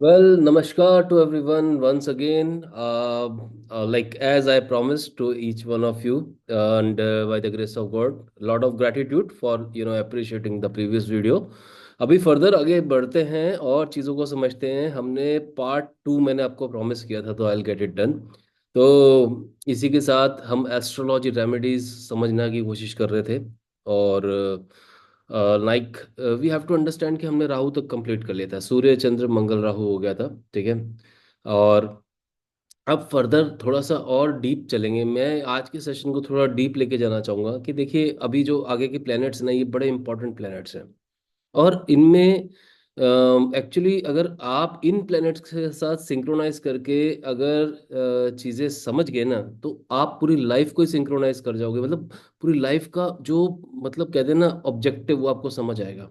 Well, namaskar to everyone once again. Like as I promised to each one of you, and by the grace of God, lot of gratitude for appreciating the previous video. अभी further आगे बढ़ते हैं और चीज़ों को समझते हैं। हमने पार्ट 2 मैंने आपको प्रॉमिस किया था, तो I will get it done. तो इसी के साथ हम एस्ट्रोलॉजी रेमेडीज समझने की कोशिश कर रहे थे। और like we have to understand कि हमने राहु तक कंप्लीट कर लिया था, सूर्य चंद्र मंगल राहु हो गया था। ठीक है। और अब फर्दर थोड़ा सा और डीप चलेंगे। मैं आज के सेशन को थोड़ा डीप लेके जाना चाहूँगा कि देखिए अभी जो आगे के प्लैनेट्स हैं ये बड़े इंपॉर्टेंट प्लैनेट्स हैं। और इनमें एक्चुअली अगर आप इन प्लैनेट्स के साथ सिंक्रोनाइज करके अगर चीज़ें समझ गए ना, तो आप पूरी लाइफ को ही सिंक्रोनाइज कर जाओगे। मतलब पूरी लाइफ का जो मतलब कहते हैं ना ऑब्जेक्टिव, वो आपको समझ आएगा।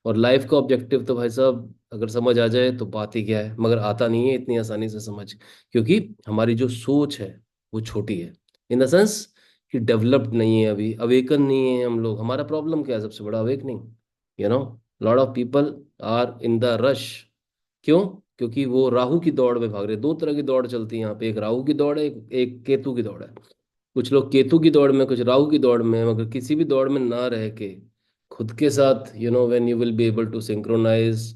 और लाइफ का ऑब्जेक्टिव तो भाई साहब अगर समझ आ जाए तो बात ही क्या है, मगर आता नहीं है इतनी आसानी से समझ। क्योंकि हमारी जो सोच है वो छोटी है, इन द सेंस कि डेवलप्ड नहीं है, अभी अवेकन नहीं है हम लोग। हमारा प्रॉब्लम क्या है सबसे बड़ा? Awakening. You know, lot of people are in the rush. क्यों? क्योंकि वो राहु की दौड़ में भाग रहे। दो तरह की दौड़ चलती है यहाँ पे, एक राहु की दौड़ है, एक केतु की दौड़ है। कुछ लोग केतु की दौड़ में, कुछ राहु की दौड़ में। मगर किसी भी दौड़ में ना रह के खुद के साथ when you will be able to synchronise,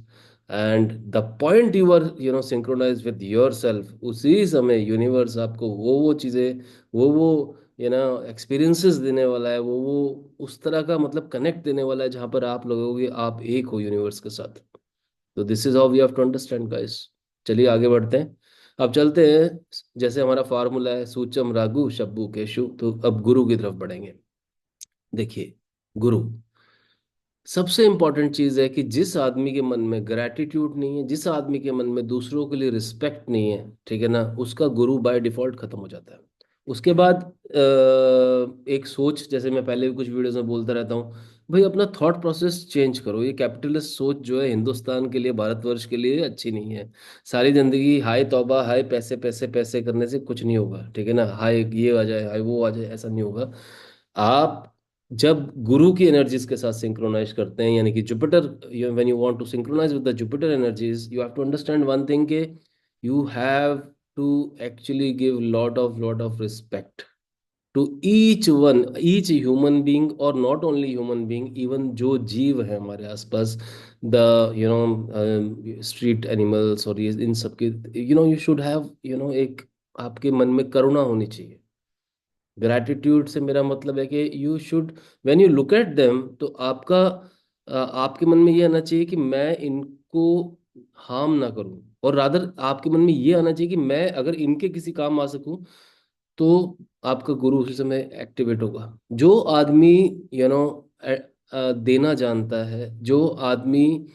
and the point you are synchronise with yourself, उसी समय यूनिवर्स आपको वो चीज़ें, वो एक्सपीरियंसेस देने वाला है, वो उस तरह का मतलब कनेक्ट देने वाला है जहां पर आप लगोगे आप एक हो यूनिवर्स के साथ। तो this is how we have to understand guys. चलिए आगे बढ़ते हैं। अब चलते हैं, जैसे हमारा फार्मूला है सूचम रागु शब्बू केशु, तो अब गुरु की तरफ बढ़ेंगे। देखिए, गुरु सबसे इंपॉर्टेंट चीज है कि जिस आदमी के मन में ग्रैटिट्यूड नहीं है, जिस आदमी के मन में दूसरों के लिए रिस्पेक्ट नहीं है, ठीक है ना, उसका गुरु बाय डिफॉल्ट खत्म हो जाता है। उसके बाद एक सोच, जैसे मैं पहले भी कुछ वीडियोस में बोलता रहता हूँ, भाई अपना थॉट प्रोसेस चेंज करो। ये कैपिटलिस्ट सोच जो है हिंदुस्तान के लिए, भारतवर्ष के लिए अच्छी नहीं है। सारी जिंदगी हाय तौबा, हाय पैसे पैसे पैसे करने से कुछ नहीं होगा। ठीक है ना, हाय ये आ जाए, हाय वो आ जाए, ऐसा नहीं होगा। आप जब गुरु की एनर्जीज के साथ सिंक्रोनाइज करते हैं, यानी कि Jupiter, when you want to synchronise with the Jupiter energies, you have to understand one thing के you have to actually give lot of respect to each one, each human being, और not only human being, even जो जीव है हमारे आसपास, the street animals, और ये इन सब के यू शुड हैव एक आपके मन में करुणा होनी चाहिए। ग्रैटिट्यूड से मेरा मतलब है कि you should, when you look at them, तो आपके मन में ये आना चाहिए कि मैं इनको हार्म ना करूं। और रादर आपके मन में ये आना चाहिए कि मैं अगर इनके किसी काम आ सकूं, तो आपका गुरु उसी समय एक्टिवेट होगा। जो आदमी यू नो देना जानता है, जो आदमी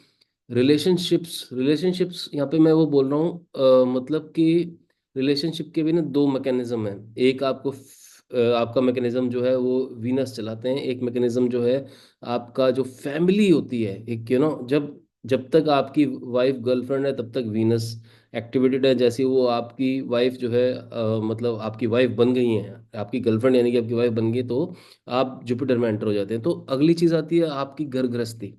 रिलेशनशिप्स यहाँ पे मैं वो बोल रहा हूँ, मतलब कि रिलेशनशिप के भी ना दो मैकेनिज्म है। एक आपका मैकेनिज्म जो है वो वीनस चलाते हैं, एक मैकेनिज्म जो है आपका जो फैमिली होती है, एक जब जब तक आपकी वाइफ गर्लफ्रेंड है तब तक वीनस एक्टिवेटेड है। जैसे वो आपकी वाइफ जो है मतलब आपकी वाइफ बन गई है, आपकी गर्लफ्रेंड यानी कि आपकी वाइफ बन गई, तो आप जुपिटर में एंटर हो जाते हैं। तो अगली चीज आती है आपकी घर गृहस्थी।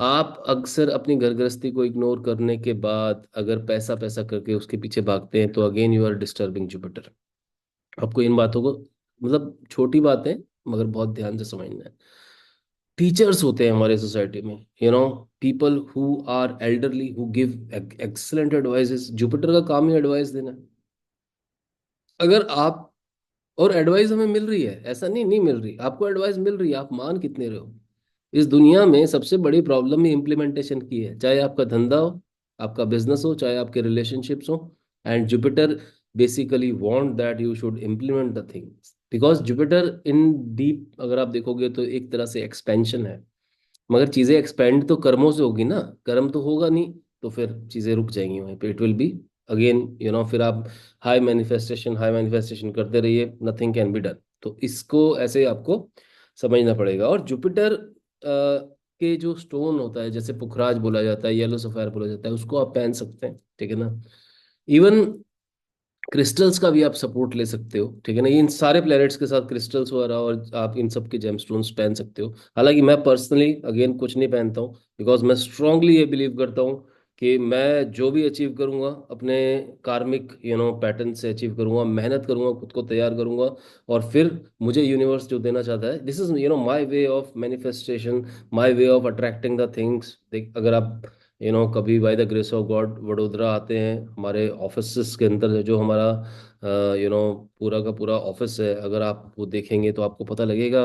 आप अक्सर अपनी घर गृहस्थी को इग्नोर करने के बाद अगर पैसा पैसा करके उसके पीछे भागते हैं, तो again you are disturbing Jupiter. आपको इन बातों को, मतलब छोटी बातें मगर बहुत ध्यान से समझना है। टीचर्स होते हैं हमारे सोसाइटी में, people who are elderly who give excellent advices. Jupiter का काम ही एडवाइस देना है। अगर आप, और एडवाइस हमें मिल रही है, ऐसा नहीं नहीं मिल रही, आपको एडवाइस मिल रही है, आप मान कितने रहे हो? इस दुनिया में सबसे बड़ी प्रॉब्लम ही इम्प्लीमेंटेशन की है, चाहे आपका धंधा हो, आपका बिजनेस हो, चाहे आपके रिलेशनशिप्स हो। And Jupiter basically want that you should implement the things, because Jupiter in deep अगर आप देखोगे तो एक तरह से एक्सपेंशन है। मगर चीजें एक्सपेंड तो कर्मों से होगी ना, कर्म तो होगा नहीं, तो फिर चीजें रुक जाएंगी वहीं पे। इट विल बी अगेन फिर आप हाई मैनिफेस्टेशन करते रहिए, नथिंग कैन बी डन। तो इसको ऐसे आपको समझना पड़ेगा। और जुपिटर के जो स्टोन होता है, जैसे पुखराज बोला जाता है, येलो सफायर बोला जाता है, उसको आप पहन सकते हैं। ठीक है ना। इवन क्रिस्टल्स का भी आप सपोर्ट ले सकते हो। ठीक है ना, इन सारे प्लैनेट्स के साथ क्रिस्टल्स वगैरह, और आप इन सब के जेमस्टोन्स पहन सकते हो। हालांकि मैं पर्सनली अगेन कुछ नहीं पहनता हूँ, बिकॉज मैं स्ट्रांगली ये बिलीव करता हूँ कि मैं जो भी अचीव करूंगा अपने कार्मिक पैटर्न से अचीव करूंगा, मेहनत करूंगा, खुद को तैयार करूंगा, और फिर मुझे यूनिवर्स जो देना चाहता है, this is my way of manifestation, my way of attracting the things. देख, अगर आप कभी by the grace of God Vadodara आते हैं, हमारे ऑफिस के अंदर जो हमारा पूरा का पूरा ऑफिस है, अगर आप वो देखेंगे तो आपको पता लगेगा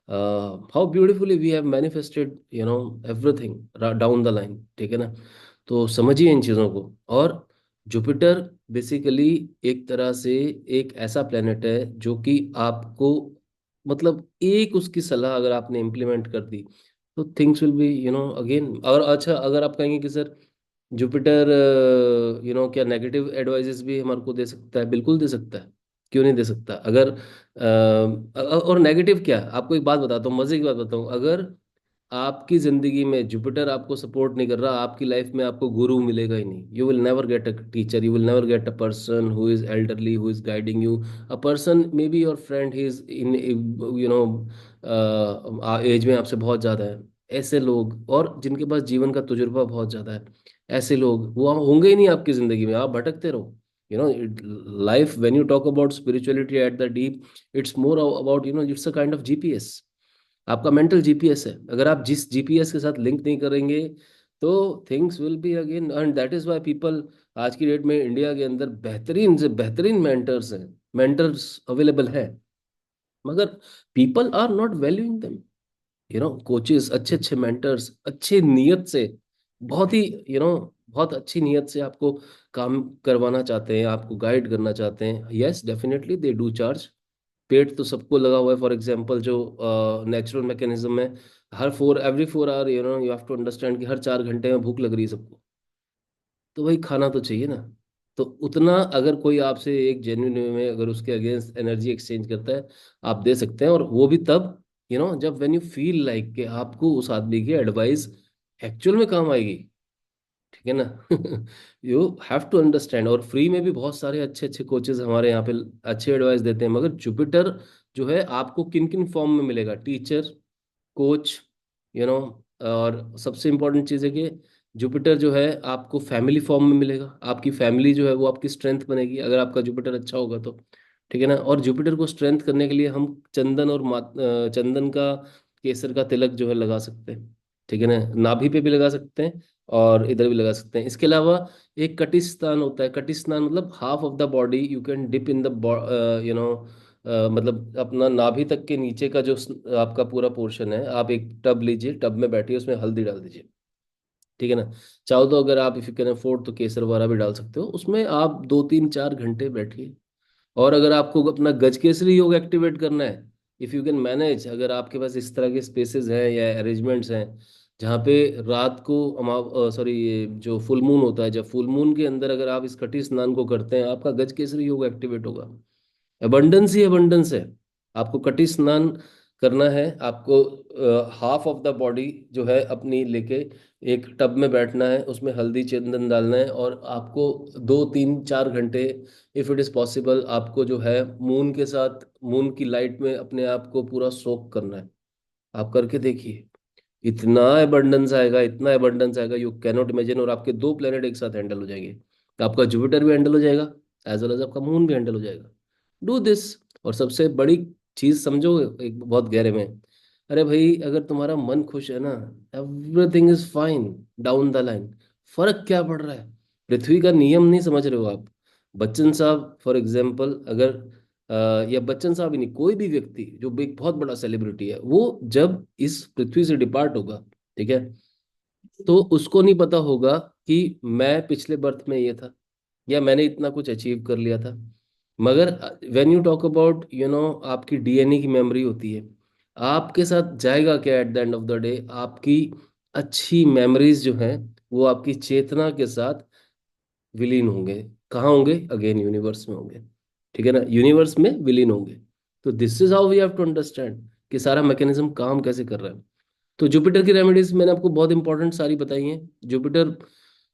how beautifully we have manifested everything down the line. ठीक है ना? तो समझिए इन चीज़ों को। और जुपिटर बेसिकली एक तरह से एक ऐसा प्लेनेट है जो कि आपको, मतलब एक उसकी सलाह अगर आपने इम्प्लीमेंट कर दी तो थिंग्स विल बी अगेन। और अच्छा, अगर आप कहेंगे कि सर जुपिटर क्या नेगेटिव एडवाइजेस भी हमारे को दे सकता है? बिल्कुल दे सकता है, क्यों नहीं दे सकता? अगर और नेगेटिव क्या, आपको एक बात बताता हूँ, मजे की बात बताऊँ। अगर आपकी जिंदगी में जुपिटर आपको सपोर्ट नहीं कर रहा, आपकी लाइफ में आपको गुरु मिलेगा ही नहीं। You will never get a teacher, you will never get a person who is elderly, who is guiding you. A person may be your friend, he is in you know age में आपसे बहुत ज़्यादा है। ऐसे लोग, और जिनके पास जीवन का तजुर्बा बहुत ज़्यादा है, ऐसे लोग वो होंगे ही नहीं आपकी ज़िंदगी में। आप भटकते रहो। Life, when you talk about spirituality at the deep, it's more about it's a kind of GPS. आपका मेंटल जीपीएस है। अगर आप जिस जीपीएस के साथ लिंक नहीं करेंगे तो things will be again, and that is why people आज की डेट में इंडिया के अंदर बेहतरीन से बेहतरीन मेंटर्स हैं, मेंटर्स अवेलेबल है, मगर people are not valuing them. Coaches, अच्छे अच्छे मेंटर्स, अच्छे नियत से, बहुत ही बहुत अच्छी नियत से आपको काम करवाना चाहते हैं, आपको गाइड करना चाहते हैं। Yes, definitely they do charge. पेट तो सबको लगा हुआ है। फॉर एग्जांपल, जो नेचुरल मैकेनिज्म है, हर every 4 hour you have to understand कि हर 4 घंटे में भूख लग रही है सबको, तो वही खाना तो चाहिए ना। तो उतना अगर कोई आपसे एक जेन्युइन वे में अगर उसके अगेंस्ट एनर्जी एक्सचेंज करता है, आप दे सकते हैं। और वो भी तब जब व्हेन यू फील लाइक कि आपको उस आदमी की एडवाइस एक्चुअल में काम आएगी। ठीक है ना? You have to understand. और फ्री में भी बहुत सारे अच्छे अच्छे कोचेस हमारे यहाँ पे अच्छे एडवाइस देते हैं, मगर जुपिटर जो है आपको किन किन फॉर्म में मिलेगा? टीचर, कोच, यू नो और सबसे इंपॉर्टेंट चीज़ है कि जुपिटर जो है आपको फैमिली फॉर्म में मिलेगा। आपकी फैमिली जो है वो आपकी स्ट्रेंथ बनेगी अगर आपका जुपिटर अच्छा होगा तो। ठीक है ना? और जुपिटर को स्ट्रेंथ करने के लिए हम चंदन और चंदन का, केसर का तिलक जो है लगा सकते हैं। ठीक है ना? नाभि पे भी लगा सकते हैं और इधर भी लगा सकते हैं। इसके अलावा एक कटी स्नान होता है। कटी स्नान मतलब half of the body you can dip in the you know मतलब अपना नाभि तक के नीचे का जो आपका पूरा पोर्शन है, आप एक टब लीजिए, टब में बैठिए, उसमें हल्दी डाल दीजिए। ठीक है ना? चाहो तो अगर आप इफ यू कैन अफोर्ड तो केसर वगैरह भी डाल सकते हो उसमें। आप 2 3 4 घंटे बैठिए। और अगर आपको अपना गजकेसरी योग एक्टिवेट करना है, इफ यू कैन मैनेज, अगर आपके पास इस तरह के स्पेसेस हैं या अरेंजमेंट्स हैं जहाँ पे रात को सॉरी, ये जो फुल मून होता है, जब फुल मून के अंदर अगर आप इस कटी स्नान को करते हैं, आपका गजकेसरी योग एक्टिवेट होगा। अबंडेंस ही अबंडेंस है। आपको कटी स्नान करना है, आपको हाफ ऑफ द बॉडी जो है अपनी लेके एक टब में बैठना है, उसमें हल्दी चंदन डालना है, और आपको 2 3 4 घंटे, इफ इट इज पॉसिबल, आपको जो है मून के साथ, मून की लाइट में अपने आप को पूरा सोक करना है। आप करके देखिए, इतना एबंडेंस आएगा, इतना एबंडेंस आएगा, यू कैनॉट इमेजिन। और आपके 2 प्लेनेट एक साथ हैंडल हो जाएंगे। आपका जुपिटर भी हैंडल हो जाएगा, एज वेल एज आपका मून भी हैंडल हो जाएगा। Do this. और सबसे बड़ी चीज समझो एक बहुत गहरे में, अरे भाई, अगर तुम्हारा मन खुश है ना, everything is fine down the line. फर्क क्या पड़ रहा है? पृथ्वी का नियम नहीं समझ रहे हो आप? बच्चन साहब फॉर एग्जाम्पल, अगर या बच्चन साहब ही नहीं, कोई भी व्यक्ति जो एक बहुत बड़ा सेलिब्रिटी है, वो जब इस पृथ्वी से डिपार्ट होगा, ठीक है, तो उसको नहीं पता होगा कि मैं पिछले बर्थ में ये था, या मैंने इतना कुछ अचीव कर लिया था। मगर व्हेन यू टॉक अबाउट आपकी डीएनए की मेमोरी होती है, आपके साथ जाएगा क्या at the end of the day? आपकी अच्छी मेमोरीज जो हैं वो आपकी चेतना के साथ विलीन होंगे। कहाँ होंगे? अगेन यूनिवर्स में होंगे। ठीक है ना? यूनिवर्स में विलीन होंगे। तो this is how we have to understand कि सारा मैकेनिज्म काम कैसे कर रहा है। तो जुपिटर की रेमेडीज मैंने आपको बहुत इंपॉर्टेंट सारी बताई हैं। जुपिटर,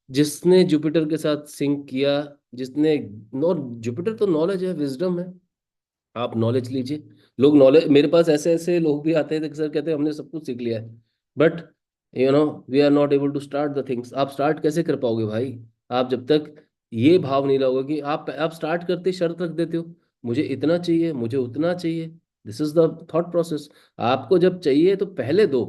जिसने जुपिटर के साथ सिंक किया, जिसने नौ जुपिटर तो नॉलेज है, विजडम है। आप नॉलेज लीजिए। लोग नॉलेज, मेरे पास ऐसे ऐसे लोग भी आते हैं कि सर कहते हैं हमने सब कुछ सीख लिया है, but we are not able to start the things. आप स्टार्ट कैसे कर पाओगे भाई? आप जब तक ये भाव नहीं लाओगे कि आप स्टार्ट करते ही शर्त रख देते हो, मुझे इतना चाहिए, मुझे उतना चाहिए। This is the thought process. आपको जब चाहिए तो पहले दो,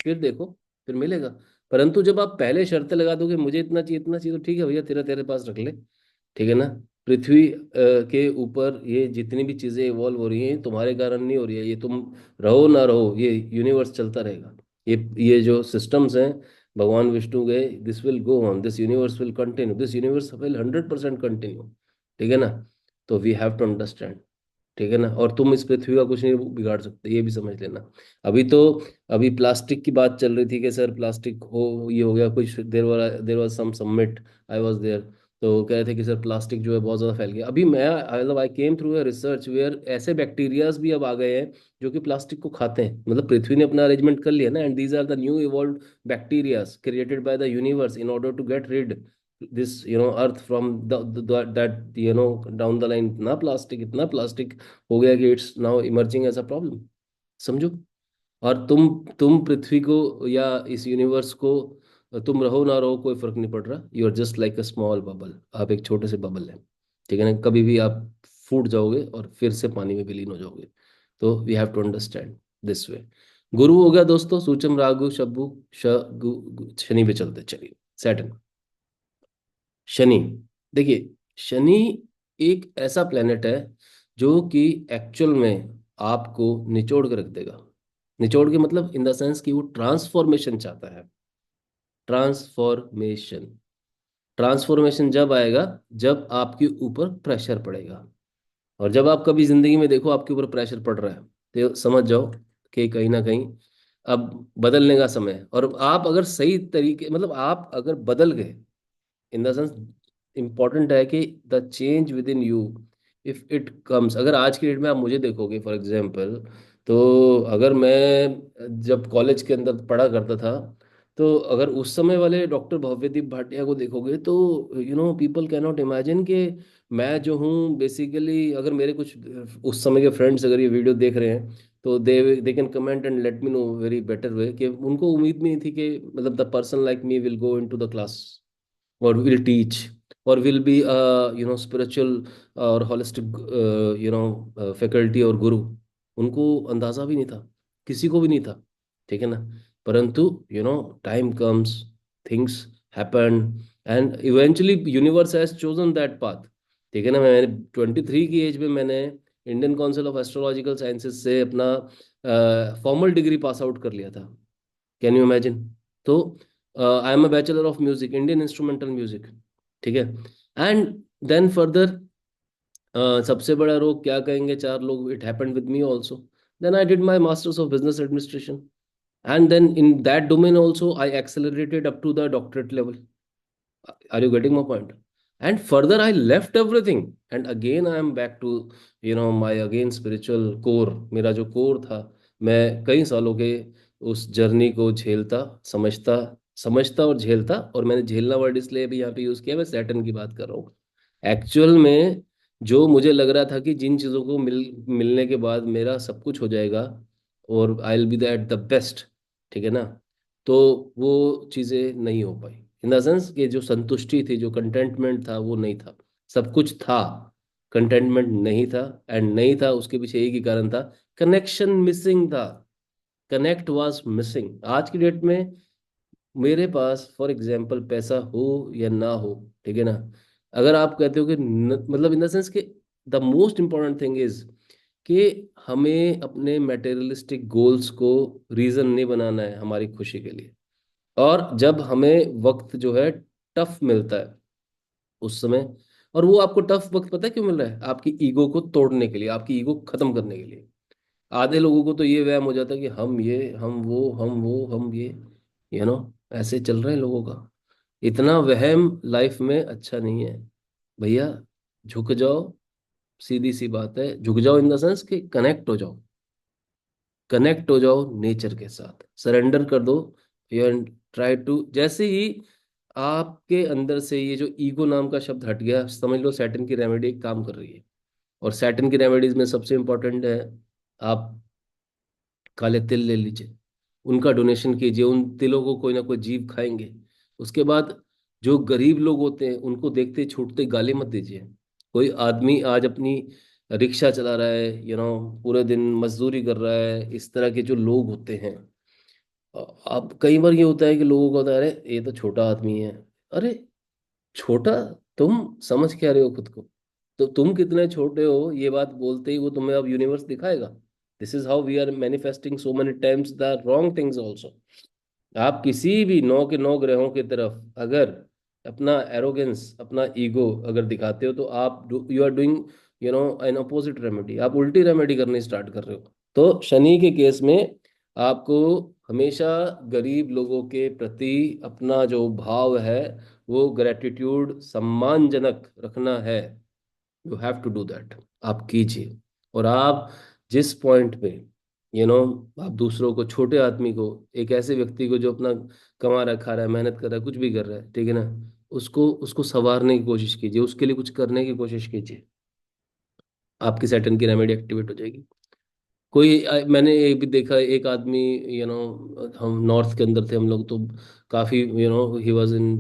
फिर देखो, फिर मिलेगा। परंतु जब आप पहले शर्तें लगा दोगे, मुझे इतना चाहिए इतना चाहिए, तो ठीक है भैया, तेरा तेरे पास रख ले। ठीक है ना? पृथ्वी के ऊपर ये जितनी भी चीजें इवॉल्व हो रही हैं, तुम्हारे कारण नहीं हो रही है। ये तुम रहो ना रहो, ये यूनिवर्स चलता रहेगा। ये जो सिस्टम्स हैं, भगवान विष्णु गए, this will go on, this universe will continue, this universe will 100% continue. ठीक है ना? तो वी हैव टू अंडरस्टैंड। ठीक है ना? और तुम इस पृथ्वी का कुछ नहीं बिगाड़ सकते, ये भी समझ लेना। अभी तो अभी प्लास्टिक की बात चल रही थी कि सर प्लास्टिक हो, ये हो गया कुछ, there was some summit, I was there. तो कह रहे थे कि सर प्लास्टिक जो है बहुत ज़्यादा फैल गया। अभी मैं मतलब I came through a research where ऐसे बैक्टीरियाज भी अब आ गए हैं जो कि प्लास्टिक को खाते हैं। मतलब पृथ्वी ने अपना अरेंजमेंट कर लिया ना, and these are the new evolve bacterias created by the universe in order to get rid this earth from that down the line. इतना प्लास्टिक हो गया कि it's now emerging as a problem. समझो। और तुम पृथ्वी को या इस यूनिवर्स को, तुम रहो ना रहो कोई फर्क नहीं पड़ रहा। You are just like a small bubble, आप एक छोटे से बबल हैं। ठीक है ना? कभी भी आप फूट जाओगे और फिर से पानी में विलीन हो जाओगे। तो we have to understand this way. गुरु हो गया दोस्तों, सूचम रागु शब्बु शनि पे चलते, चलिए। सैटर्न, शनि। देखिए, शनि एक ऐसा प्लेनेट है जो कि एक्चुअल में आपको निचोड़ के रख देगा। निचोड़ के मतलब इन द सेंस कि वो ट्रांसफॉर्मेशन चाहता है। ट्रांसफॉर्मेशन। ट्रांसफॉर्मेशन जब आएगा जब आपके ऊपर प्रेशर पड़ेगा। और जब आप कभी जिंदगी में देखो आपके ऊपर प्रेशर पड़ रहा है, तो समझ जाओ कि कहीं ना कहीं अब बदलने का समय है। और आप अगर सही तरीके, मतलब आप अगर बदल गए, इन द सेंस, इम्पॉर्टेंट है कि the change with in you, if it comes. अगर आज की डेट में आप मुझे देखोगे फॉर एग्जांपल, तो अगर मैं जब कॉलेज के अंदर पढ़ा करता था, तो अगर उस समय वाले डॉक्टर भव्यदीप भाटिया को देखोगे, तो पीपल कैन नॉट इमेजिन कि मैं जो हूँ बेसिकली, अगर मेरे कुछ उस समय के फ्रेंड्स अगर ये वीडियो देख रहे हैं, तो they can comment and let me know very better way कि उनको उम्मीद भी नहीं थी कि मतलब the person like me will go into the class or will teach or will be a spiritual और holistic faculty और गुरु। उनको अंदाजा भी नहीं था, किसी को भी नहीं था। ठीक है ना? परंतु time comes, things happen, and eventually universe has chosen that path. ठीक है ना? मैंने 23 की एज में मैंने Indian Council of Astrological Sciences से अपना फॉर्मल डिग्री पास आउट कर लिया था। Can you imagine? तो I am a bachelor of music, Indian instrumental music. ठीक है? एंड देन फर्दर, सबसे बड़ा रोग क्या कहेंगे चार लोग, it happened with me also. Then I did my masters of business administration, and then in that domain also I accelerated up to the doctorate level. Are you getting my point? And further, I left everything, and again I am back to my again spiritual core। मेरा जो core था, मैं कई सालों के उस journey को झेलता, समझता, समझता और झेलता। और मैंने झेलना वर्ड इसलिए भी यहाँ पे यूज किया, मैं सैटर्न की बात कर रहा हूँ। एक्चुअल में जो मुझे लग रहा था कि जिन चीज़ों को मिलने के बाद मेरा सब कुछ हो जाएगा और I will be the at the best. ठीक है ना? तो वो चीज़ें नहीं हो पाई। इन द सेंस कि जो संतुष्टि थी, जो कंटेंटमेंट था, वो नहीं था। सब कुछ था, कंटेंटमेंट नहीं था। एंड नहीं था, उसके पीछे एक ही कारण था, कनेक्शन मिसिंग था। Connect was missing. आज की डेट में मेरे पास फॉर एग्जांपल पैसा हो या ना हो, ठीक है ना, अगर आप कहते हो कि मतलब इन द सेंस कि the most important thing is कि हमें अपने मटेरियलिस्टिक गोल्स को रीजन नहीं बनाना है हमारी खुशी के लिए। और जब हमें वक्त जो है टफ मिलता है उस समय, और वो आपको टफ वक्त पता है क्यों मिल रहा है? आपकी ईगो को तोड़ने के लिए, आपकी ईगो खत्म करने के लिए। आधे लोगों को तो ये वहम हो जाता है कि हम ये, हम ये, ऐसे चल रहे हैं लोगों का। इतना वहम लाइफ में अच्छा नहीं है भैया। झुक जाओ, सीधी सी बात है, झुक जाओ इन द सेंस कि कनेक्ट हो जाओ। कनेक्ट हो जाओ नेचर के साथ, सरेंडर कर दो। एंड ट्राई टू, जैसे ही आपके अंदर से ये जो ईगो नाम का शब्द हट गया, समझ लो सैटर्न की रेमेडी काम कर रही है। और सैटर्न की रेमेडीज में सबसे इंपॉर्टेंट है, आप काले तिल ले लीजिए। उनका डोनेशन कीजिए, उन तिलों को कोई ना कोई जीव खाएंगे। उसके बाद जो गरीब लोग होते हैं उनको देखते छूटते गाली मत दीजिए। कोई आदमी आज अपनी रिक्शा चला रहा है, पूरे दिन मजदूरी कर रहा है, इस तरह के जो लोग होते हैं, अब कई बार ये होता है कि लोगों को होता है, अरे ये तो छोटा आदमी है। अरे छोटा, तुम समझ क्या रहे हो खुद को? तो तुम कितने छोटे हो ये बात बोलते ही वो तुम्हें अब यूनिवर्स दिखाएगा। This is how we are manifesting so many times the wrong things also. आप किसी भी 9 के 9 ग्रहों की तरफ अगर अपना एरोगेंस, अपना ईगो अगर दिखाते हो, तो आप you are doing an opposite remedy, आप उल्टी रेमेडी करनी स्टार्ट कर रहे हो। तो शनि के केस में आपको हमेशा गरीब लोगों के प्रति अपना जो भाव है वो ग्रेटिट्यूड, सम्मानजनक रखना है। You have to do that. आप कीजिए। और आप जिस पॉइंट पे यू नो आप दूसरों को, छोटे आदमी को, एक ऐसे व्यक्ति को जो अपना कमा रहा है, खा रहा है, मेहनत कर रहा है, कुछ भी कर रहा है, ठीक है ना, उसको उसको संवारने की कोशिश कीजिए, उसके लिए कुछ करने की कोशिश कीजिए। आपकी सैटर्न की रेमेडी एक्टिवेट हो जाएगी। मैंने ये भी देखा, एक आदमी, हम नॉर्थ के अंदर थे हम लोग, तो काफी ही वॉज इन,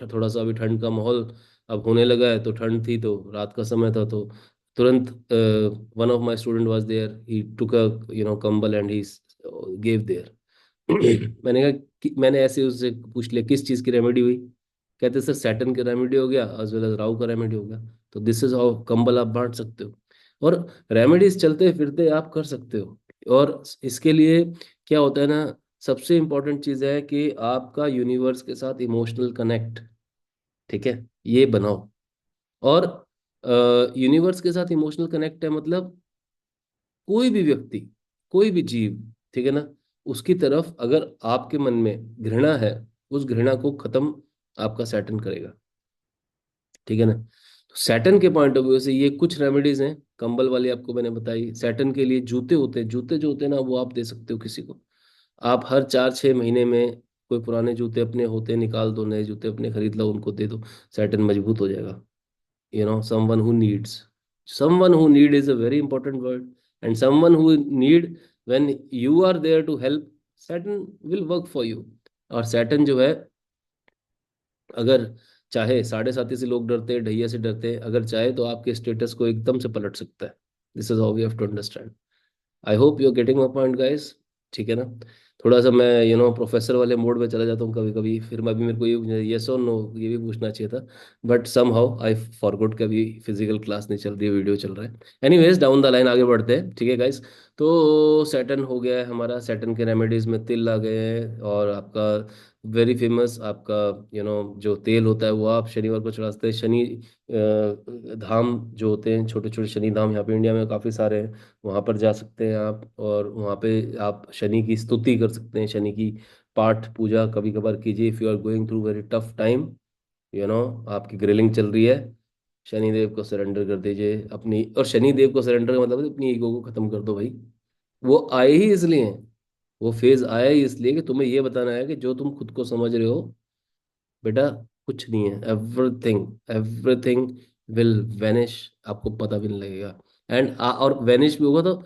थोड़ा सा अभी ठंड का माहौल अब होने लगा है, तो ठंड थी, तो रात का समय था, तो तुरंत one of my student was there, he took a कंबल एंड ही गेव देयर। मैंने कहा मैंने ऐसे उससे पूछ लिया किस चीज़ की रेमेडी हुई। कहते सर सैटर्न की रेमेडी हो गया, एज वेल एज राहु का रेमेडी हो गया। तो दिस इज हाउ कंबल आप बांट सकते हो। और रेमेडीज चलते फिरते आप कर सकते हो। और इसके लिए क्या होता है ना, सबसे इम्पोर्टेंट चीज़ है कि आपका यूनिवर्स के साथ इमोशनल कनेक्ट, ठीक है, ये बनाओ। और यूनिवर्स के साथ इमोशनल कनेक्ट है मतलब कोई भी व्यक्ति, कोई भी जीव, ठीक है ना, उसकी तरफ अगर आपके मन में घृणा है, उस घृणा को खत्म आपका सैटर्न करेगा, ठीक है ना। तो सैटर्न के पॉइंट ऑफ व्यू से ये कुछ रेमेडीज हैं। कंबल वाली आपको मैंने बताई। सैटर्न के लिए जूते होते हैं, जूते जो होते हैं ना, वो आप दे सकते हो किसी को। आप हर 4-6 महीने में कोई पुराने जूते अपने होते हैं निकाल दो, नए जूते अपने खरीद लो, उनको दे दो। सैटर्न मजबूत हो जाएगा। Someone who needs, someone who need is a very important word. And someone who need, when you are there to help, Saturn will work for you. और Saturn जो है, अगर चाहे, साढ़े साथी से लोग डरते हैं, ढैया से डरते हैं, अगर चाहे तो आपके स्टेटस को एकदम से पलट सकता है। This is how we have to understand. I hope you are getting my point guys. ठीक है ना। थोड़ा सा मैं प्रोफेसर वाले मोड में चला जाता हूँ कभी कभी, फिर मैं भी, मेरे को ये येस और नो ये भी पूछना चाहिए था, but somehow I forgot कि अभी फिजिकल क्लास नहीं चल रही है, वीडियो चल रहा है। एनीवेज डाउन द लाइन आगे बढ़ते हैं, ठीक है गाइस। तो सैटर्न हो गया है हमारा, सैटर्न के रेमेडीज में तिल आ गए हैं, और आपका वेरी फेमस आपका जो तेल होता है वो आप शनिवार को चढ़ाते हैं। शनि धाम जो होते हैं, छोटे छोटे शनि धाम यहाँ पे इंडिया में काफ़ी सारे हैं, वहाँ पर जा सकते हैं आप, और वहाँ पे आप शनि की स्तुति कर सकते हैं, शनि की पाठ पूजा कभी कभार कीजिए। If you are going through very tough time, आपकी ग्रिलिंग चल रही है, शनि देव को सरेंडर कर दीजिए अपनी। और शनि देव को सरेंडर का मतलब है अपनी ईगो को खत्म कर दो भाई। वो आए ही इसलिए हैं, वो फेज आया ही इसलिए कि तुम्हें ये बताना है कि जो तुम खुद को समझ रहे हो, बेटा कुछ नहीं है। एवरीथिंग, एवरीथिंग विल वेनिश, आपको पता भी नहीं लगेगा। और वेनिश भी होगा तो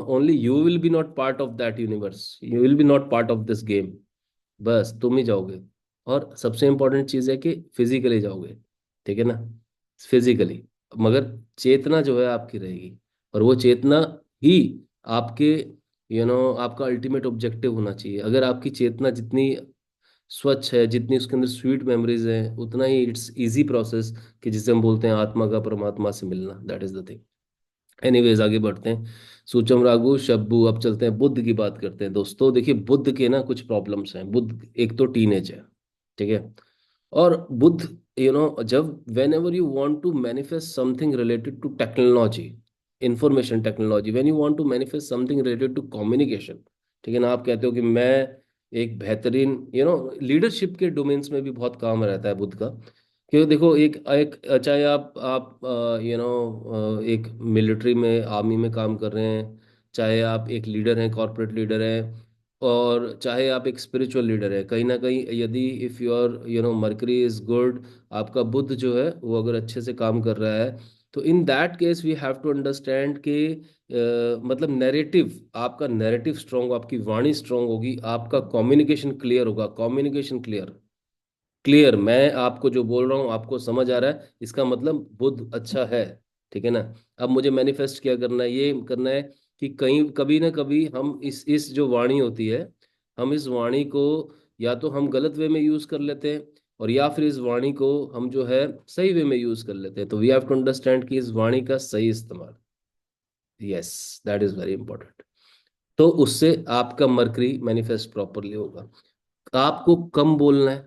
only you will B not part of that universe, you will B not part of this game. बस तुम ही जाओगे। और सबसे इंपॉर्टेंट चीज़ है कि फिजिकली जाओगे, ठीक है ना, फिजिकली। मगर चेतना जो है आपकी रहेगी, और वो चेतना ही आपके आपका अल्टीमेट ऑब्जेक्टिव होना चाहिए। अगर आपकी चेतना जितनी स्वच्छ है, जितनी उसके अंदर स्वीट मेमोरीज हैं, उतना ही इट्स इजी प्रोसेस कि जिसे हम बोलते हैं आत्मा का परमात्मा से मिलना, that is the thing. Anyways आगे बढ़ते हैं। सूचम रागु शब्बू, अब चलते हैं बुद्ध की बात करते हैं। दोस्तों देखिए, बुद्ध के ना कुछ प्रॉब्लम्स हैं। बुद्ध एक तो टीनेज है, ठीक है। और बुद्ध, जब whenever you want to manifest something related to technology, information technology, when you want to manifest something related to communication, ठीक है ना, आप कहते हो कि मैं एक बेहतरीन लीडरशिप के डोमेन्स में भी बहुत काम रहता है बुद्ध का। क्योंकि देखो, एक एक चाहे आप एक मिलिट्री में, आर्मी में काम कर रहे हैं, चाहे आप एक लीडर हैं, कॉर्पोरेट लीडर हैं, और चाहे आप एक स्पिरिचुअल लीडर है, कहीं ना कहीं यदि if your mercury is good, आपका बुद्ध जो है वो अगर अच्छे से काम कर रहा है, तो in that case we have to understand कि मतलब नैरेटिव, आपका नैरेटिव स्ट्रांग, आपकी वाणी स्ट्रांग होगी, आपका कम्युनिकेशन क्लियर होगा। कम्युनिकेशन क्लियर, क्लियर, मैं आपको जो बोल रहा हूँ आपको समझ आ रहा है, इसका मतलब बुद्ध अच्छा है। ठीक है ना। अब मुझे मैनिफेस्ट क्या करना है, ये करना है कि कहीं कभी ना कभी हम इस जो वाणी होती है, हम इस वाणी को या तो हम गलत वे में यूज कर लेते हैं, और या फिर इस वाणी को हम जो है सही वे में यूज कर लेते हैं। तो वी हैव टू अंडरस्टैंड कि इस वाणी का सही इस्तेमाल, yes, that is very important. तो उससे आपका मरकरी मैनिफेस्ट प्रॉपरली होगा। आपको कम बोलना है,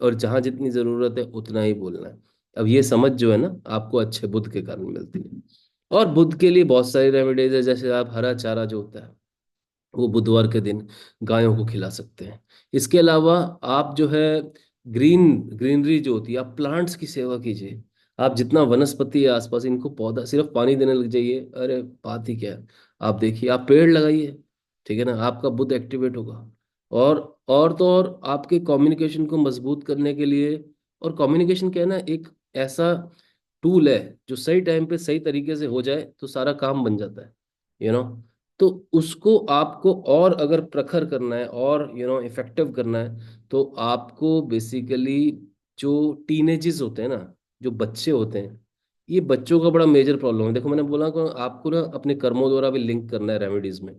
और जहां जितनी जरूरत है उतना ही बोलना है। अब ये समझ जो है ना, आपको अच्छे बुद्ध के कारण मिलती है। और बुद्ध के लिए बहुत सारी रेमेडीज है, जैसे आप हरा चारा जो होता है वो बुधवार के दिन गायों को खिला सकते हैं। इसके अलावा आप जो है ग्रीनरी जो होती है, आप प्लांट्स की सेवा कीजिए। आप जितना वनस्पति है आसपास, इनको पौधा सिर्फ पानी देने लग जाइए, अरे बात ही क्या है। आप देखिए, आप पेड़ लगाइए, ठीक है ना, आपका बुद्ध एक्टिवेट होगा। और और तो और आपके कम्युनिकेशन को मजबूत करने के लिए, और कम्युनिकेशन क्या है ना, एक ऐसा टूल है जो सही टाइम पे सही तरीके से हो जाए तो सारा काम बन जाता है, यू नो। तो उसको आपको और अगर प्रखर करना है और इफेक्टिव करना है, तो आपको बेसिकली जो टीनेजेस होते हैं ना, जो बच्चे होते हैं, ये बच्चों का बड़ा मेजर प्रॉब्लम है। देखो, मैंने बोला कि आपको ना अपने कर्मों द्वारा भी लिंक करना है रेमेडीज में।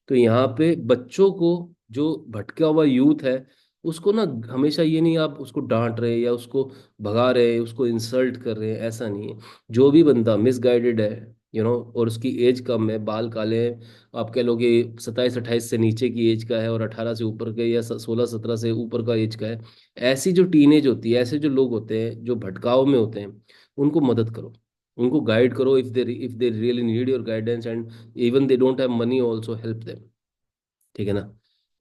तो यहाँ पे बच्चों को, जो भटका हुआ यूथ है, उसको ना हमेशा ये नहीं आप उसको डांट रहे या उसको भगा रहे, उसको इंसल्ट कर रहे हैं, ऐसा नहीं है। जो भी बंदा मिसगाइडेड है, और उसकी एज कम है, बाल काले हैं, आप कह लो कि 27-28 से नीचे की एज का है, और 18 से ऊपर के या 16-17 से ऊपर का एज का है, ऐसी जो टीनेज होती है, ऐसे जो लोग होते हैं जो भटकाव में होते हैं, उनको मदद करो, उनको गाइड करो। If they really need your guidance, and even they don't have money, also help them. ठीक है ना।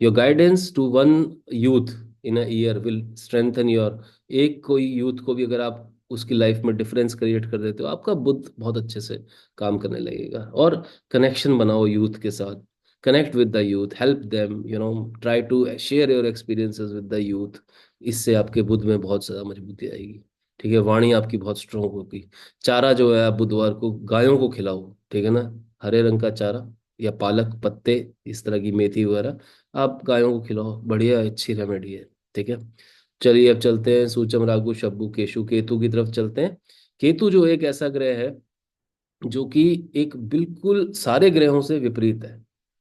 Your guidance to one youth in a year will strengthen your, एक कोई यूथ को भी अगर आप उसकी लाइफ में डिफरेंस क्रिएट कर देते हो, आपका बुद्ध बहुत अच्छे से काम करने लगेगा। और कनेक्शन बनाओ यूथ के साथ, connect with the youth, help them, try to share your experiences with the youth. इससे आपके बुद्ध में बहुत ज़्यादा मजबूती आएगी। ठीक है, वाणी आपकी बहुत स्ट्रांग होगी। चारा जो है, आप बुधवार को गायों को खिलाओ, ठीक है ना, हरे रंग का चारा या पालक पत्ते, इस तरह की मेथी वगैरह आप गायों को खिलाओ, बढ़िया अच्छी रेमेडी है। ठीक है। चलिए अब चलते हैं सूचम रागु शब्बू केशु केतु की तरफ चलते हैं। केतु जो एक ऐसा ग्रह है जो कि एक बिल्कुल सारे ग्रहों से विपरीत है।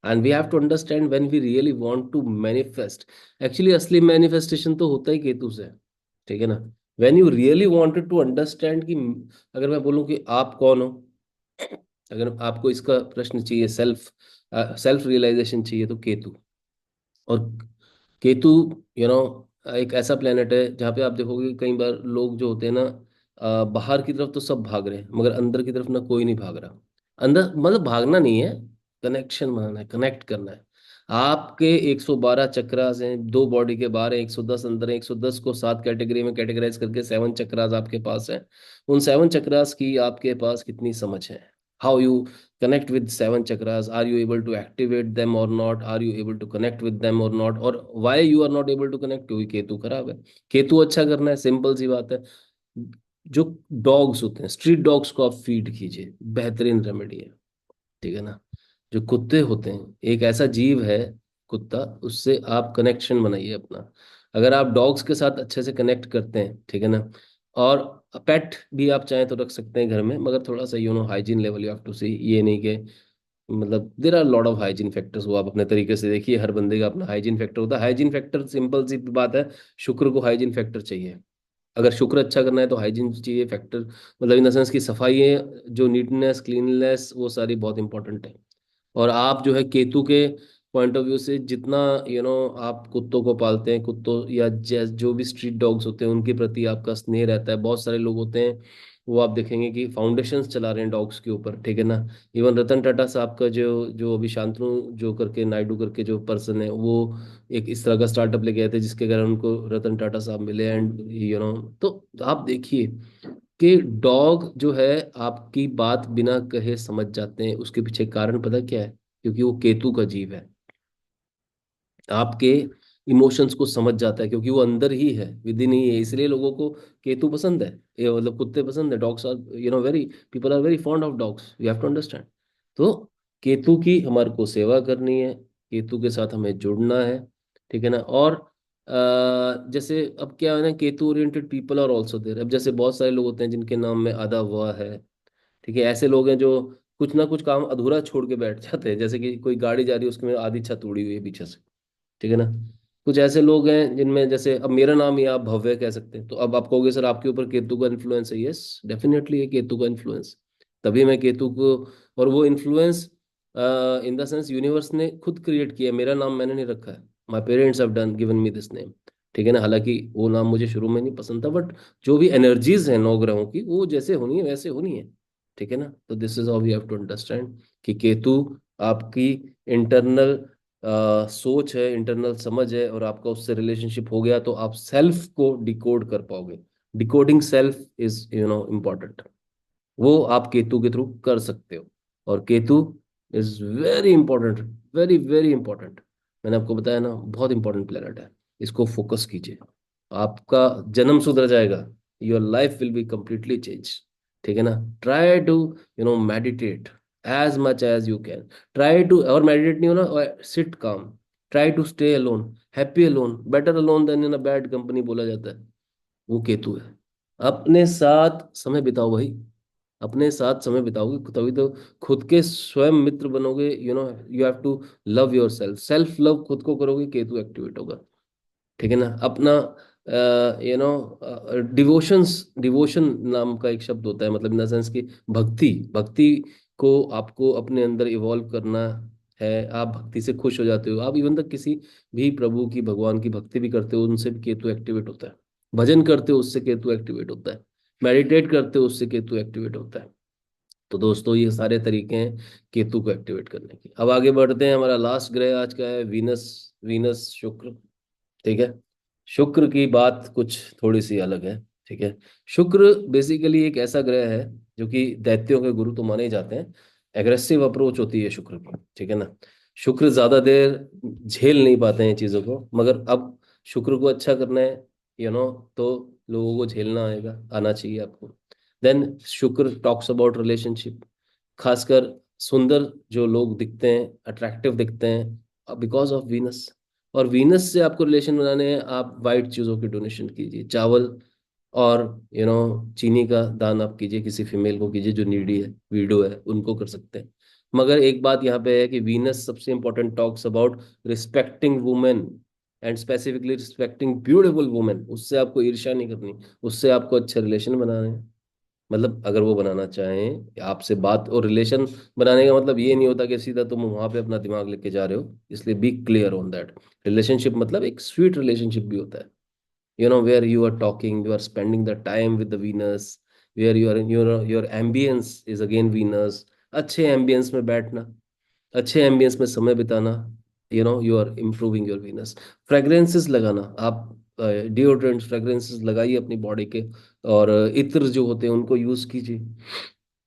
And we have to understand when we really want to manifest, actually असली मैनिफेस्टेशन तो होता ही केतु से। ठीक है ना। When you really wanted to understand कि, अगर मैं बोलूं कि आप कौन हो, अगर आपको इसका प्रश्न चाहिए, सेल्फ रियलाइजेशन चाहिए, तो केतु। और केतु, यू नो एक ऐसा प्लेनेट है जहाँ पे आप देखोगे कई बार लोग जो होते हैं ना, बाहर की तरफ तो सब भाग रहे हैं, मगर अंदर की तरफ ना कोई नहीं भाग रहा। अंदर मतलब भागना नहीं है, कनेक्शन बनाना है, कनेक्ट करना है। आपके 112 चक्रास हैं, दो बॉडी के बाहर है, 110 अंदर है, 110 को 7 कैटेगरी में कैटेगराइज करके 7 चक्रास आपके पास है। उन 7 चक्रास की आपके पास कितनी समझ है, how you connect with 7 chakras, are you able to activate them or not, are you able to connect with them or not, और why you are not able to connect, क्योंकि केतु खराब है। केतु अच्छा करना है, सिंपल सी बात है। जो डॉग्स होते हैं, स्ट्रीट डॉग्स को आप फीड कीजिए, बेहतरीन रेमेडी है। ठीक है ना। जो कुत्ते होते हैं, एक ऐसा जीव है कुत्ता, उससे आप कनेक्शन बनाइए अपना। अगर आप डॉग्स के साथ अच्छे से कनेक्ट करते हैं, ठीक है ना, और पेट भी आप चाहें तो रख सकते हैं घर में, मगर थोड़ा सा hygiene level you have to see, ये नहीं कि मतलब there are lot of hygiene factors, वो आप अपने तरीके से देखिए, हर बंदे का अपना हाइजीन फैक्टर होता है। हाइजीन फैक्टर सिंपल सी बात है, शुक्र को हाइजीन फैक्टर चाहिए। अगर शुक्र अच्छा करना है तो हाइजीन चाहिए फैक्टर, मतलब इन द सेंस की सफाई है, जो नीटनेस क्लीननेस, वो सारी बहुत इंपॉर्टेंट है। और आप जो है केतु के पॉइंट ऑफ व्यू से जितना आप कुत्तों को पालते हैं, कुत्तों या जो भी स्ट्रीट डॉग्स होते हैं उनके प्रति आपका स्नेह रहता है। बहुत सारे लोग होते हैं, वो आप देखेंगे कि फाउंडेशंस चला रहे हैं डॉग्स के ऊपर, ठीक है ना। इवन रतन टाटा साहब का जो जो अभी शांतनु जो करके नायडू करके जो पर्सन है, वो एक इस तरह का स्टार्टअप लेके आए थे जिसके कारण उनको रतन टाटा साहब मिले। एंड तो आप देखिए कि डॉग जो है आपकी बात बिना कहे समझ जाते हैं। उसके पीछे कारण पता क्या है? क्योंकि वो केतु का जीव है। आपके इमोशंस को समझ जाता है, क्योंकि वो अंदर ही है, विद इन ही है। इसलिए लोगों को केतु पसंद है, ये मतलब कुत्ते पसंद है। Dogs are very, people are very fond of dogs, you have to understand. तो केतु की हमारे को सेवा करनी है, केतु के साथ हमें जुड़ना है, ठीक है ना। और जैसे अब क्या है ना, Ketu oriented people are also there. अब जैसे बहुत सारे लोग होते हैं जिनके नाम में आधा व है, ठीक है। ऐसे लोग हैं जो कुछ ना कुछ काम अधूरा छोड़ के बैठ जाते हैं, जैसे कि कोई गाड़ी जा रही है उसके में आधी छत उड़ी हुई है पीछे से, ठीक है ना। कुछ ऐसे लोग हैं जिनमें, जैसे अब मेरा नाम ही आप भव्य कह सकते हैं, तो अब आप कहोगे सर आपके ऊपर केतु का इन्फ्लुएंस है। यस, डेफिनेटली है केतु का इन्फ्लुएंस। तभी मैं केतु को, और वो influence in the sense universe ने खुद क्रिएट किया है, मेरा नाम मैंने नहीं रखा है। My parents have done given me this name, ठीक है ना। हालांकि वो नाम मुझे शुरू में नहीं पसंद था, बट जो भी एनर्जीज हैं नौ ग्रहों की, वो जैसे होनी है वैसे होनी है, ठीक है ना। तो this is how you have to understand कि केतु आपकी इंटरनल सोच है, इंटरनल समझ है, और आपका उससे रिलेशनशिप हो गया तो आप सेल्फ को डिकोड कर पाओगे। Decoding self is important. वो आप केतु के थ्रू कर सकते हो। और Ketu is very important, very very important. मैंने आपको बताया ना, बहुत इंपॉर्टेंट प्लेनेट है। इसको फोकस कीजिए, आपका जन्म सुधर जाएगा, your life will be completely change, ठीक है ना। Try to meditate as much as you can. Try to, और मेडिटेट नहीं होना, sit calm. Try to stay alone, happy alone, better alone than in a bad company बोला जाता है। वो केतु है। अपने साथ समय बिताओ भाई, अपने साथ समय बिताओगे तभी तो खुद के स्वयं मित्र बनोगे। You have to love yourself, self love खुद को करोगे, केतु एक्टिवेट होगा, ठीक है ना। अपना डिवोशंस, डिवोशन नाम का एक शब्द होता है, मतलब इन द सेंस की भक्ति, भक्ति को आपको अपने अंदर इवॉल्व करना है। आप भक्ति से खुश हो जाते हो, आप इवन तक किसी भी प्रभु की, भगवान की भक्ति भी करते हो, उनसे भी केतु एक्टिवेट होता है। भजन करते हो, उससे केतु एक्टिवेट होता है। मेडिटेट करते हो, उससे केतु एक्टिवेट होता है। तो दोस्तों ये सारे तरीके हैं केतु को एक्टिवेट करने के। अब आगे बढ़ते हैं। हमारा लास्ट ग्रह आज का है वीनस। वीनस शुक्र, ठीक है। शुक्र की बात कुछ थोड़ी सी अलग है, ठीक है। शुक्र बेसिकली एक ऐसा ग्रह है जो कि दैत्यों के गुरु तो माने ही जाते हैं। एग्रेसिव अप्रोच होती है शुक्र की, ठीक है ना। शुक्र ज्यादा देर झेल नहीं पाते हैं चीजों को, मगर अब शुक्र को अच्छा करना है, तो लोगों को झेलना आएगा, आना चाहिए आपको। देन शुक्र टॉक्स अबाउट रिलेशनशिप, खासकर सुंदर जो लोग दिखते हैं, अट्रैक्टिव दिखते हैं, बिकॉज ऑफ वीनस। और वीनस से आपको रिलेशन बनाने हैं, आप वाइट चीज़ों की डोनेशन कीजिए, चावल और चीनी का दान आप कीजिए, किसी फीमेल को कीजिए जो नीडी है, वीडो है, उनको कर सकते हैं। मगर एक बात यहाँ पे है कि वीनस सबसे important talks about respecting women, and specifically respecting beautiful women. उससे आपको ईर्ष्या नहीं करनी, उससे आपको अच्छे रिलेशन बनाने हैं। मतलब अगर वो बनाना चाहें आपसे बात, और रिलेशन बनाने का मतलब ये नहीं होता कि सीधा तुम वहां पे अपना दिमाग लेके जा रहे हो, इसलिए be clear on that. Relationship मतलब एक स्वीट रिलेशनशिप भी होता है, where you are talking, you are spending the time with the Venus, where you are your ambience is again Venus. अच्छे एम्बियंस में बैठना, अच्छे एम्बियंस में समय बिताना, you are improving your Venus. Fragrances लगाना, आप डिओड्रेंट फ्रेग्रेंसेस लगाइए अपनी बॉडी के, और इत्र जो होते हैं उनको यूज कीजिए,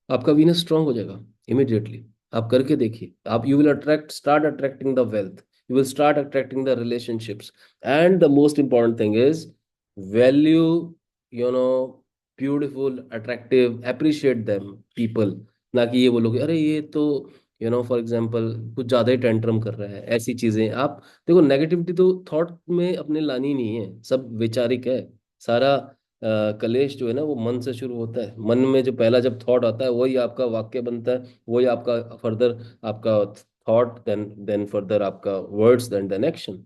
आपका वीनस स्ट्रांग हो जाएगा इमिडिएटली। आप करके देखिए, आप you will attract, start attracting the wealth, you will start attracting the relationships. And the most important thing is value, you know beautiful, attractive, appreciate them people. ना कि ये बोलोगे अरे ये तो फॉर एग्जाम्पल कुछ ज्यादा ही टेंट्रम कर रहा है, ऐसी चीजें आप देखो। नेगेटिविटी तो थॉट में अपने लानी नहीं है, सब वैचारिक है। सारा कलेश जो है ना, वो मन से शुरू होता है। मन में जो पहला जब थॉट आता है, वही आपका वाक्य बनता है, वही आपका फर्दर, आपका थॉट, देन फर्दर आपका words, then action,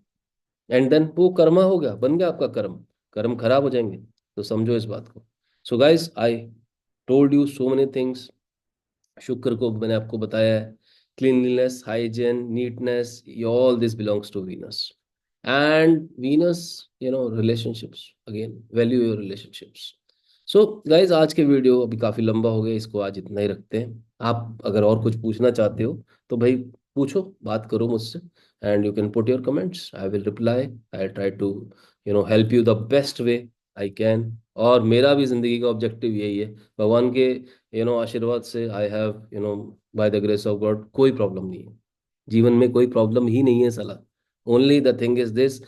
and then वो कर्मा हो गया, बन गया आपका कर्म। कर्म खराब हो जाएंगे, तो समझो इस बात को। So guys, I told you so many things. Shukra को मैंने आपको बताया है, cleanliness, hygiene, neatness, all this belongs to Venus. And Venus, relationships, again value your relationships. So guys, आज के वीडियो अभी काफी लंबा हो गया, इसको आज इतना ही रखते हैं। आप अगर और कुछ पूछना चाहते हो तो भाई पूछो, बात करो मुझसे, and you can put your comments, I will reply. I try to help you the best way I can. और मेरा भी जिंदगी का ऑब्जेक्टिव यही है, भगवान के आशीर्वाद से I have by the grace of God कोई प्रॉब्लम नहीं है, जीवन में कोई प्रॉब्लम ही नहीं है साला। Only the thing is this,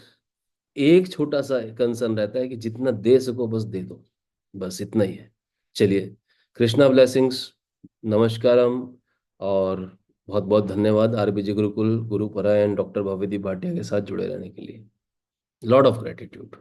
एक छोटा सा कंसर्न रहता है कि जितना दे सको बस दे दो, बस इतना ही है। चलिए, कृष्णा ब्लेसिंग्स, नमस्कारम, और बहुत बहुत धन्यवाद आरबीजी गुरुकुल गुरुपरा एंड डॉक्टर भवेदी भाटिया के साथ जुड़े रहने के लिए। Lot of gratitude.